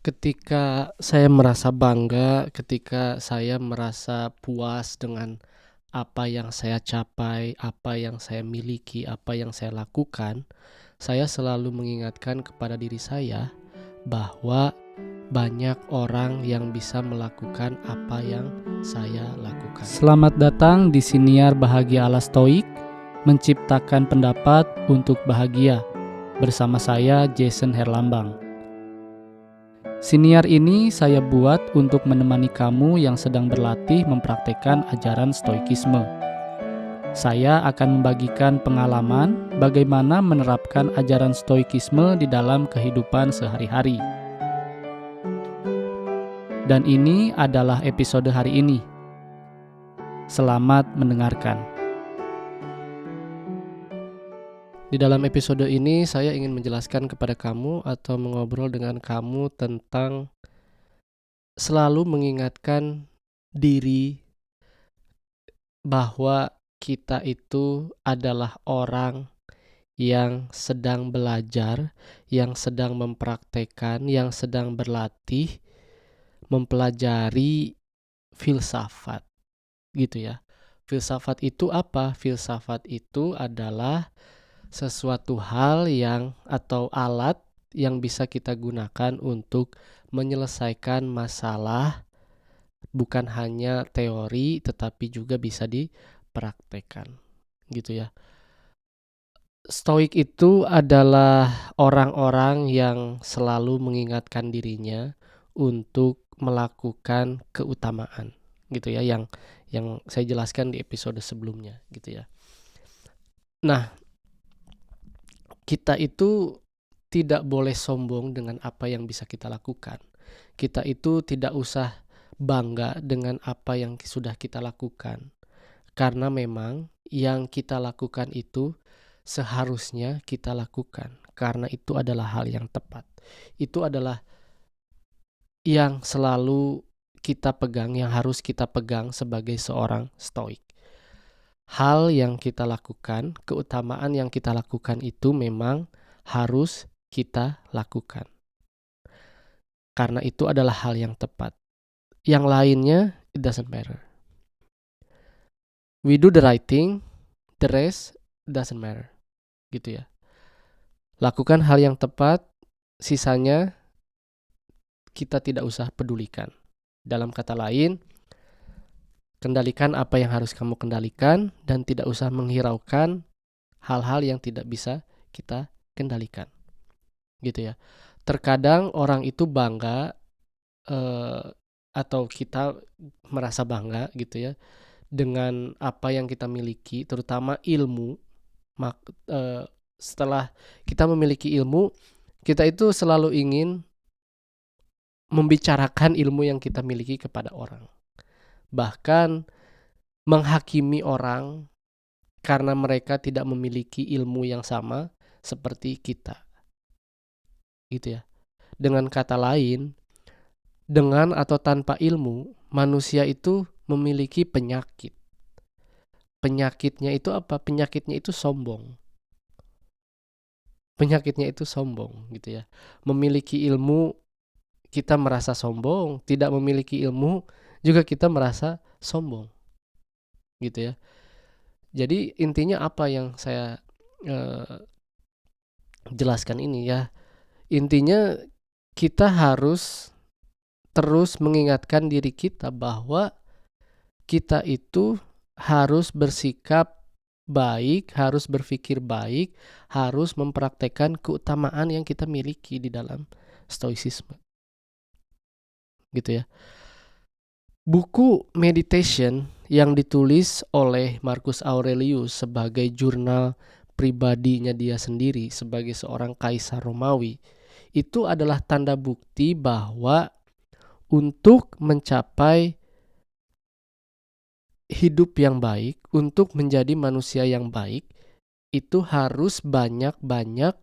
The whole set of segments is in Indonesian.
Ketika saya merasa bangga, ketika saya merasa puas dengan apa yang saya capai, apa yang saya miliki, apa yang saya lakukan, saya selalu mengingatkan kepada diri saya bahwa banyak orang yang bisa melakukan apa yang saya lakukan. Selamat datang di Siniar Bahagia ala Stoik, menciptakan pendapat untuk bahagia. Bersama saya Jason Herlambang. Siniar ini saya buat untuk menemani kamu yang sedang berlatih mempraktekkan ajaran Stoikisme. Saya akan membagikan pengalaman bagaimana menerapkan ajaran Stoikisme di dalam kehidupan sehari-hari. Dan ini adalah episode hari ini. Selamat mendengarkan. Di dalam episode ini saya ingin menjelaskan kepada kamu atau mengobrol dengan kamu tentang selalu mengingatkan diri bahwa kita itu adalah orang yang sedang belajar, yang sedang mempraktekkan, yang sedang berlatih, mempelajari filsafat, gitu ya. Filsafat itu apa? Filsafat itu adalah sesuatu hal yang atau alat yang bisa kita gunakan untuk menyelesaikan masalah, bukan hanya teori tetapi juga bisa dipraktekkan, gitu ya. Stoik itu adalah orang-orang yang selalu mengingatkan dirinya untuk melakukan keutamaan, gitu ya, yang saya jelaskan di episode sebelumnya, gitu ya. Nah, kita itu tidak boleh sombong dengan apa yang bisa kita lakukan. Kita itu tidak usah bangga dengan apa yang sudah kita lakukan. Karena memang yang kita lakukan itu seharusnya kita lakukan. Karena itu adalah hal yang tepat. Itu adalah yang selalu kita pegang, yang harus kita pegang sebagai seorang stoik. Hal yang kita lakukan, keutamaan yang kita lakukan itu memang harus kita lakukan. Karena itu adalah hal yang tepat. Yang lainnya, it doesn't matter. We do the right thing, the rest doesn't matter. Gitu ya. Lakukan hal yang tepat, sisanya kita tidak usah pedulikan. Dalam kata lain, kendalikan apa yang harus kamu kendalikan dan tidak usah menghiraukan hal-hal yang tidak bisa kita kendalikan. Gitu ya. Terkadang orang itu bangga atau kita merasa bangga gitu ya dengan apa yang kita miliki, terutama ilmu. Setelah kita memiliki ilmu, kita itu selalu ingin membicarakan ilmu yang kita miliki kepada orang. Bahkan menghakimi orang karena mereka tidak memiliki ilmu yang sama seperti kita. Gitu ya. Dengan kata lain, dengan atau tanpa ilmu, manusia itu memiliki penyakit. Penyakitnya itu apa? Penyakitnya itu sombong. Penyakitnya itu sombong gitu ya. Memiliki ilmu kita merasa sombong, tidak memiliki ilmu juga kita merasa sombong. Gitu ya. Jadi intinya apa yang saya jelaskan ini ya. Intinya kita harus terus mengingatkan diri kita bahwa kita itu harus bersikap baik, harus berpikir baik, harus mempraktekkan keutamaan yang kita miliki di dalam stoicisme. Gitu ya. Buku Meditation yang ditulis oleh Marcus Aurelius sebagai jurnal pribadinya dia sendiri sebagai seorang kaisar Romawi, itu adalah tanda bukti bahwa untuk mencapai hidup yang baik, untuk menjadi manusia yang baik, itu harus banyak-banyak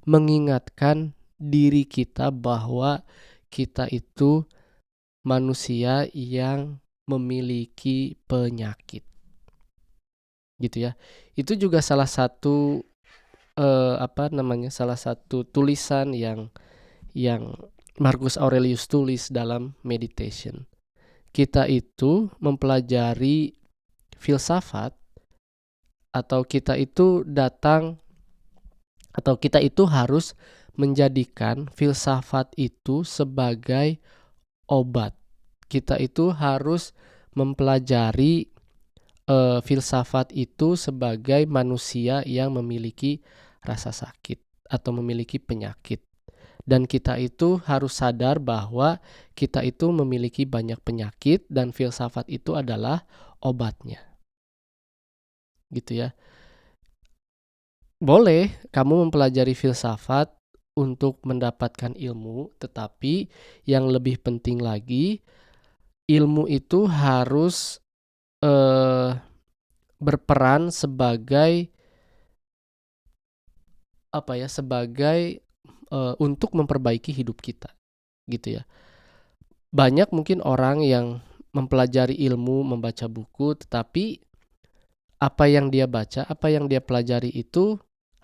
mengingatkan diri kita bahwa kita itu manusia yang memiliki penyakit. Gitu ya. Itu juga salah satu salah satu tulisan yang Marcus Aurelius tulis dalam Meditation. Kita itu mempelajari filsafat, atau kita itu harus menjadikan filsafat itu sebagai obat. Kita itu harus mempelajari filsafat itu sebagai manusia yang memiliki rasa sakit atau memiliki penyakit. Dan kita itu harus sadar bahwa kita itu memiliki banyak penyakit dan filsafat itu adalah obatnya. Gitu ya. Boleh kamu mempelajari filsafat untuk mendapatkan ilmu, tetapi yang lebih penting lagi, ilmu itu harus berperan sebagai untuk memperbaiki hidup kita, gitu ya. Banyak mungkin orang yang mempelajari ilmu, membaca buku, tetapi apa yang dia baca, apa yang dia pelajari itu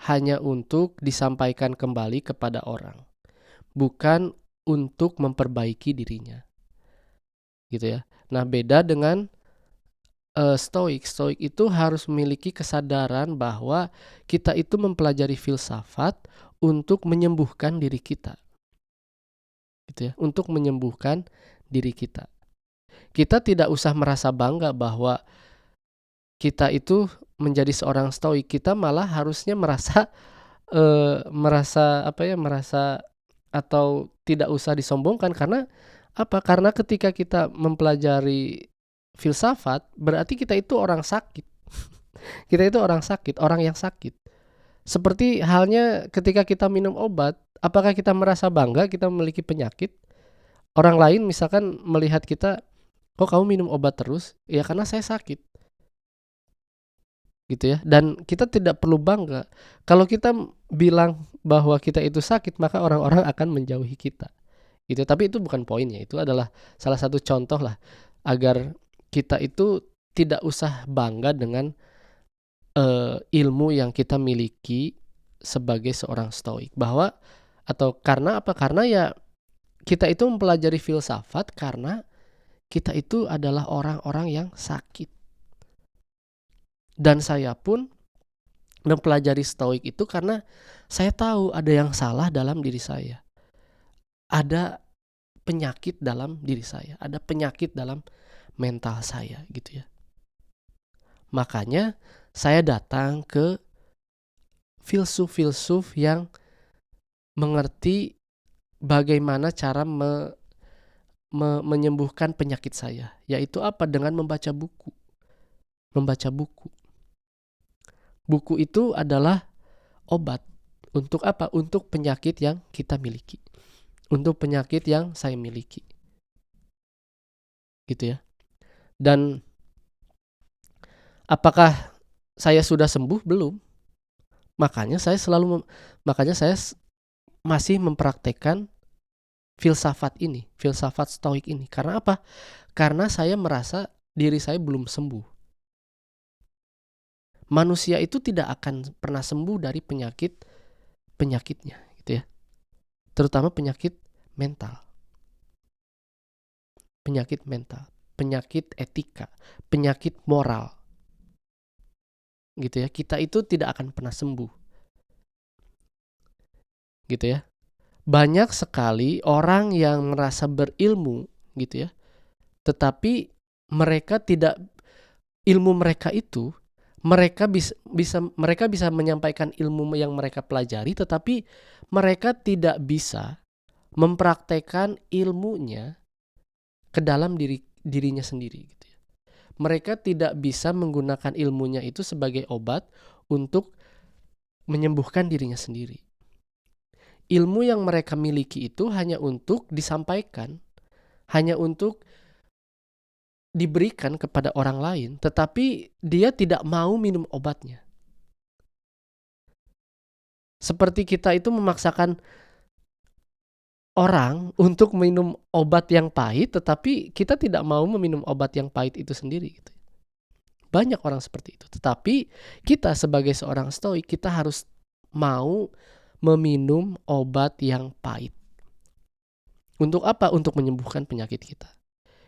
hanya untuk disampaikan kembali kepada orang, bukan untuk memperbaiki dirinya, gitu ya. Nah, beda dengan Stoik. Stoik itu harus memiliki kesadaran bahwa kita itu mempelajari filsafat untuk menyembuhkan diri kita, gitu ya, untuk menyembuhkan diri kita. Kita tidak usah merasa bangga bahwa kita itu menjadi seorang Stoik. Kita malah harusnya merasa atau tidak usah disombongkan. Karena apa? Karena ketika kita mempelajari filsafat, berarti kita itu orang sakit. Kita itu orang sakit, orang yang sakit. Seperti halnya ketika kita minum obat, apakah kita merasa bangga kita memiliki penyakit? Orang lain misalkan melihat kita, kok kamu minum obat terus? Ya karena saya sakit, gitu ya. Dan kita tidak perlu bangga. Kalau kita bilang bahwa kita itu sakit, maka orang-orang akan menjauhi kita, gitu. Tapi itu bukan poinnya. Itu adalah salah satu contoh lah agar kita itu tidak usah bangga dengan ilmu yang kita miliki sebagai seorang Stoik. Karena apa? Karena ya kita itu mempelajari filsafat karena kita itu adalah orang-orang yang sakit. Dan saya pun mempelajari Stoik itu karena saya tahu ada yang salah dalam diri saya. Ada penyakit dalam diri saya, ada penyakit dalam mental saya, gitu ya. Makanya saya datang ke filsuf-filsuf yang mengerti bagaimana cara menyembuhkan penyakit saya, yaitu apa? Dengan membaca buku. Membaca buku. Buku itu adalah obat. Untuk apa? Untuk penyakit yang kita miliki. Untuk penyakit yang saya miliki. Gitu ya. Dan apakah saya sudah sembuh? Belum. Makanya saya masih mempraktekkan filsafat ini, filsafat Stoik ini. Karena apa? Karena saya merasa diri saya belum sembuh. Manusia itu tidak akan pernah sembuh dari penyakitnya, gitu ya. Terutama penyakit mental. Penyakit mental, penyakit etika, penyakit moral. Gitu ya. Kita itu tidak akan pernah sembuh. Gitu ya. Banyak sekali orang yang merasa berilmu, gitu ya. Tetapi ilmu mereka itu mereka bisa menyampaikan ilmu yang mereka pelajari, tetapi mereka tidak bisa mempraktekkan ilmunya ke dalam dirinya sendiri, gitu ya. Mereka tidak bisa menggunakan ilmunya itu sebagai obat untuk menyembuhkan dirinya sendiri. Ilmu yang mereka miliki itu hanya untuk disampaikan, hanya untuk diberikan kepada orang lain, tetapi dia tidak mau minum obatnya. Seperti kita itu memaksakan orang untuk minum obat yang pahit, tetapi kita tidak mau meminum obat yang pahit itu sendiri, gitu. Banyak orang seperti itu. Tetapi kita sebagai seorang Stoik, kita harus mau meminum obat yang pahit. Untuk apa? Untuk menyembuhkan penyakit kita.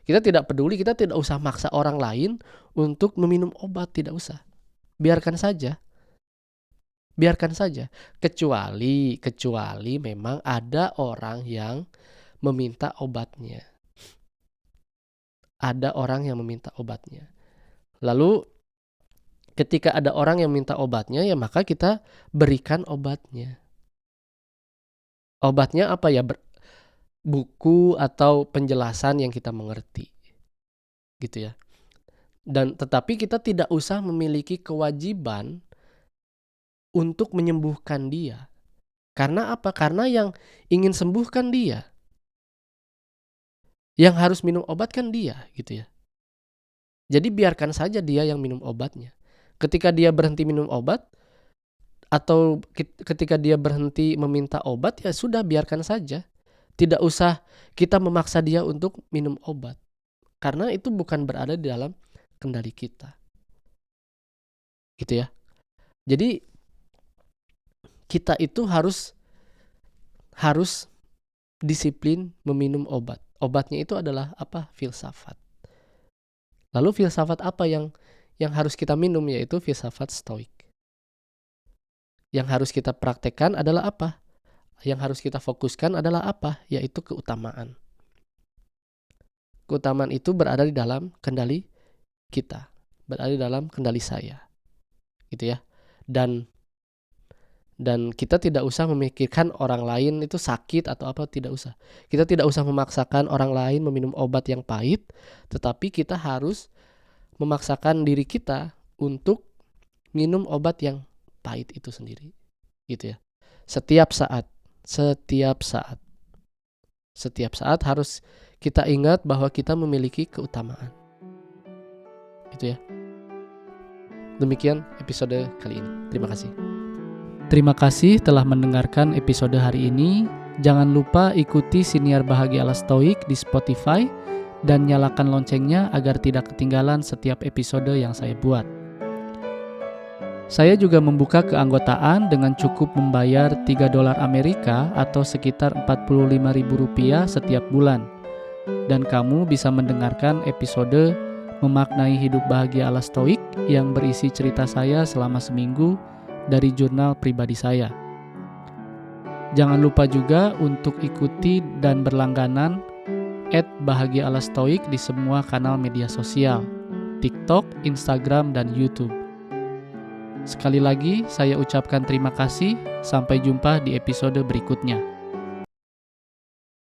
Kita tidak peduli, kita tidak usah maksa orang lain untuk meminum obat, tidak usah. Biarkan saja. Biarkan saja. Kecuali memang ada orang yang meminta obatnya. Ada orang yang meminta obatnya. Lalu ketika ada orang yang minta obatnya, ya maka kita berikan obatnya. Obatnya apa ya? Buku atau penjelasan yang kita mengerti. Gitu ya. Dan tetapi kita tidak usah memiliki kewajiban untuk menyembuhkan dia. Karena apa? Karena yang ingin sembuhkan dia. Yang harus minum obat kan dia, gitu ya. Jadi biarkan saja dia yang minum obatnya. Ketika dia berhenti minum obat, atau ketika dia berhenti meminta obat, ya sudah, biarkan saja. Tidak usah kita memaksa dia untuk minum obat. Karena itu bukan berada di dalam kendali kita. Gitu ya. Jadi kita itu harus disiplin meminum obat. Obatnya itu adalah apa? Filsafat. Lalu filsafat apa yang harus kita minum? Yaitu filsafat stoik. Yang harus kita praktekkan adalah apa? Yang harus kita fokuskan adalah apa? Yaitu keutamaan. Keutamaan itu berada di dalam kendali kita. Berada di dalam kendali saya. Gitu ya. Dan kita tidak usah memikirkan orang lain itu sakit atau apa, tidak usah. Kita tidak usah memaksakan orang lain meminum obat yang pahit, tetapi kita harus memaksakan diri kita untuk minum obat yang pahit itu sendiri. Gitu ya. Setiap saat harus kita ingat bahwa kita memiliki keutamaan. Gitu ya. Demikian episode kali ini. Terima kasih. Terima kasih telah mendengarkan episode hari ini. Jangan lupa ikuti Siniar Bahagia ala Stoik di Spotify dan nyalakan loncengnya agar tidak ketinggalan setiap episode yang saya buat. Saya juga membuka keanggotaan dengan cukup membayar $3 Amerika atau sekitar Rp45.000 setiap bulan. Dan kamu bisa mendengarkan episode Memaknai Hidup Bahagia ala Stoik yang berisi cerita saya selama seminggu dari jurnal pribadi saya. Jangan lupa juga untuk ikuti dan berlangganan @Bahagia ala Stoik di semua kanal media sosial, TikTok, Instagram, dan YouTube. Sekali lagi saya ucapkan terima kasih, sampai jumpa di episode berikutnya.